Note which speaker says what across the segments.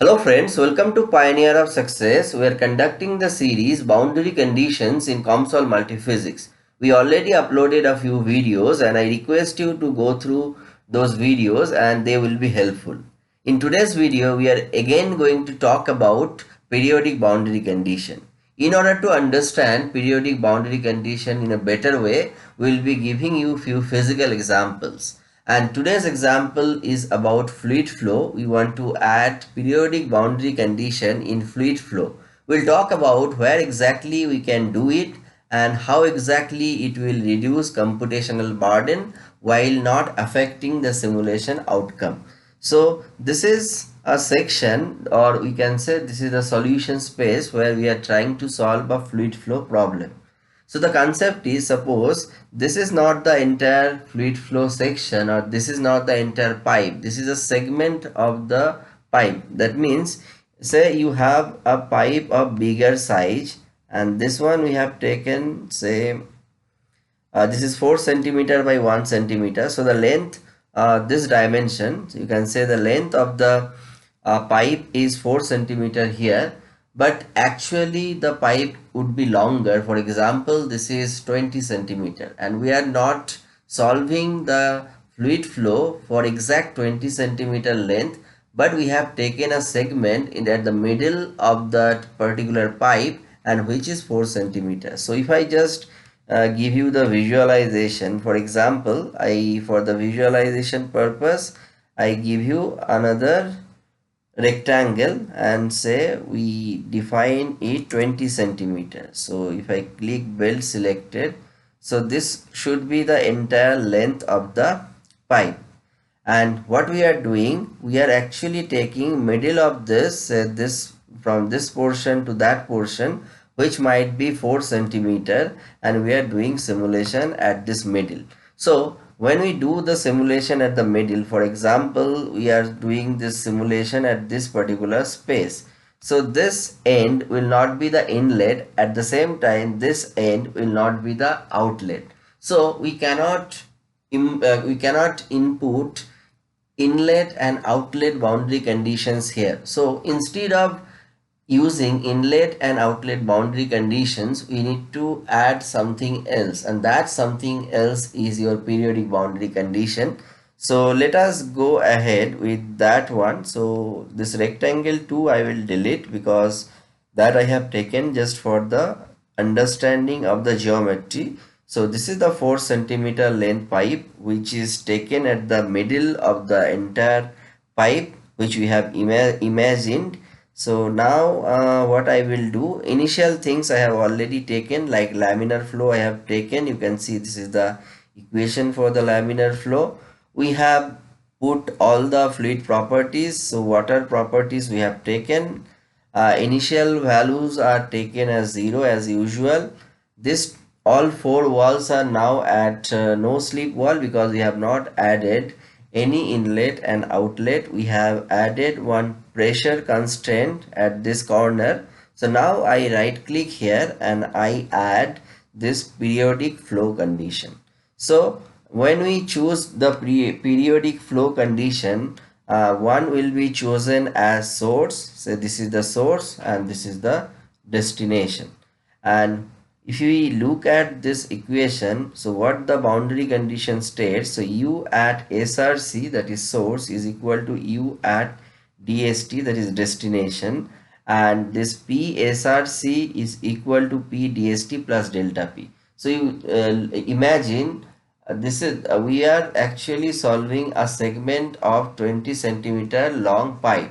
Speaker 1: Hello friends, welcome to Pioneer of Success. We are conducting the series Boundary Conditions in COMSOL Multiphysics. We already uploaded a few videos and I request you to go through those videos and they will be helpful. In today's video, we are again going to talk about periodic boundary condition. In order to understand periodic boundary condition in a better way, we will be giving you few physical examples. And today's example is about fluid flow. We want to add periodic boundary condition in fluid flow. We'll talk about where exactly we can do it and how exactly it will reduce computational burden while not affecting the simulation outcome. So this is a section, or we can say this is a solution space where we are trying to solve a fluid flow problem. So the concept is, suppose this is not the entire fluid flow section, or this is not the entire pipe. This is a segment of the pipe. That means, say you have a pipe of bigger size, and this one we have taken, say this is 4 centimeter by 1 centimeter. So the length, this dimension, so you can say the length of the pipe is 4 centimeter here, but actually the pipe would be longer. For example, this is 20 centimeter and we are not solving the fluid flow for exact 20 centimeter length, but we have taken a segment in at the middle of that particular pipe and which is 4 centimeters. So if I just give you the visualization, for example, for the visualization purpose I give you another rectangle and say we define it 20 centimeters. So if I click build selected, so this should be the entire length of the pipe. And what we are doing, we are actually taking middle of this from this portion to that portion, which might be 4 centimeter, and we are doing simulation at this middle. So when we do the simulation at the middle, for example, we are doing this simulation at this particular space. So this end will not be the inlet, at the same time this end will not be the outlet. So we cannot input inlet and outlet boundary conditions here. So instead of using inlet and outlet boundary conditions, we need to add something else, and that something else is your periodic boundary condition. So let us go ahead with that one. So this rectangle 2 I will delete because that I have taken just for the understanding of the geometry. So this is the 4 centimeter length pipe which is taken at the middle of the entire pipe which we have imagined. So now what I will do, initial things I have already taken, like laminar flow I have taken. You can see this is the equation for the laminar flow. We have put all the fluid properties. So water properties we have taken. Initial values are taken as 0 as usual. This all four walls are now at no slip wall because we have not added any inlet and outlet. We have added one pressure constraint at this corner. So now I right click here and I add this periodic flow condition. So when we choose the periodic flow condition, one will be chosen as source. So this is the source and this is the destination. And if we look at this equation, so what the boundary condition states, so u at SRC, that is source, is equal to u at DST, that is destination, and this P SRC is equal to P DST plus delta P. So you imagine this is we are actually solving a segment of 20 centimeter long pipe.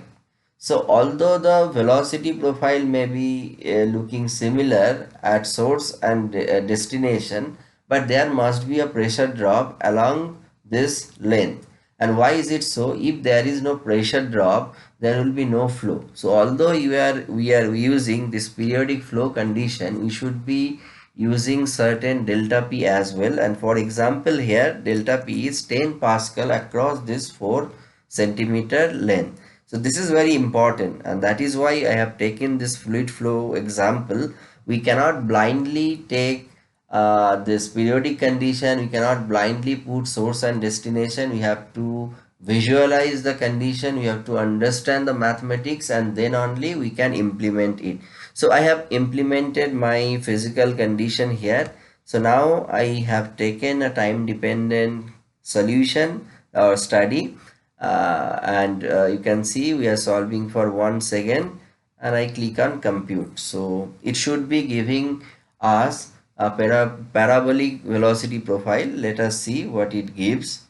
Speaker 1: So although the velocity profile may be looking similar at source and destination, but there must be a pressure drop along this length. And why is it so? If there is no pressure drop, there will be no flow. So although we are using this periodic flow condition, we should be using certain delta P as well. And for example here, delta P is 10 Pascal across this 4 centimeter length. So this is very important, and that is why I have taken this fluid flow example. We cannot blindly take this periodic condition. We cannot blindly put source and destination. We have to visualize the condition, we have to understand the mathematics, and then only we can implement it. So I have implemented my physical condition here. So now I have taken a time dependent solution or study, and you can see we are solving for 1 second, and I click on compute. So it should be giving us a parabolic velocity profile. Let us see what it gives.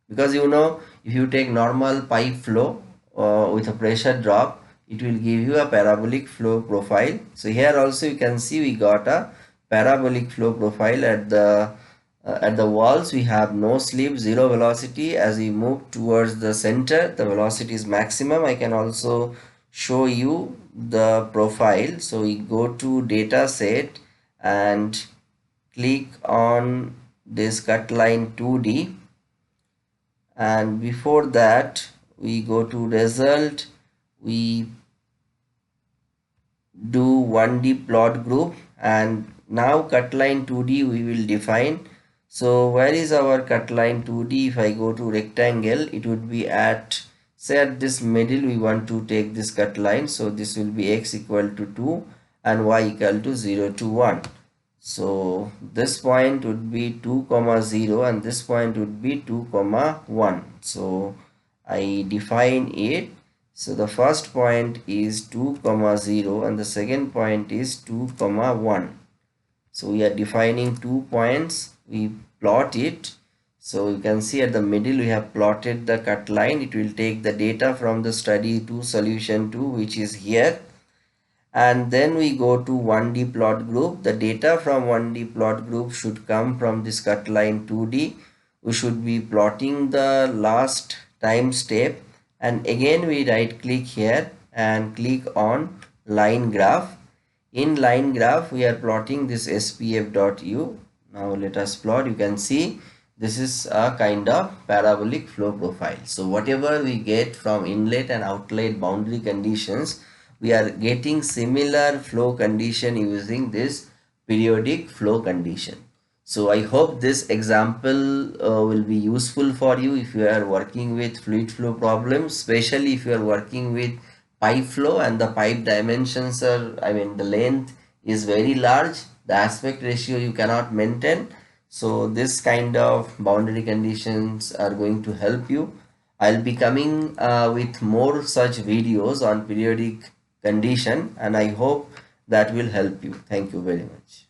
Speaker 1: Because you know, if you take normal pipe flow with a pressure drop, it will give you a parabolic flow profile. So here also you can see we got a parabolic flow profile at the walls. We have no slip, zero velocity. As we move towards the center, the velocity is maximum. I can also show you the profile. So we go to data set and click on this cut line 2D, and before that we go to result, we do 1D plot group, and now cut line 2D we will define. So where is our cut line 2D? If I go to rectangle, it would be at, say, at this middle we want to take this cut line. So this will be x equal to 2 and y equal to 0 to 1. So this point would be 2 comma 0 and this point would be 2 comma 1. So I define it. So the first point is 2 comma 0 and the second point is 2 comma 1. So we are defining 2 points. We plot it. So you can see at the middle we have plotted the cut line. It will take the data from the study 2 solution 2, which is here. And then we go to 1D plot group. The data from 1D plot group should come from this cut line 2D. We should be plotting the last time step, and again we right click here and click on line graph. In line graph we are plotting this spf.u. Now let us plot. You can see this is a kind of parabolic flow profile. So whatever we get from inlet and outlet boundary conditions, we are getting similar flow condition using this periodic flow condition. So I hope this example will be useful for you if you are working with fluid flow problems, especially if you are working with pipe flow and the pipe dimensions are, the length is very large, the aspect ratio you cannot maintain. So this kind of boundary conditions are going to help you. I'll be coming with more such videos on periodic condition, and I hope that will help you. Thank you very much.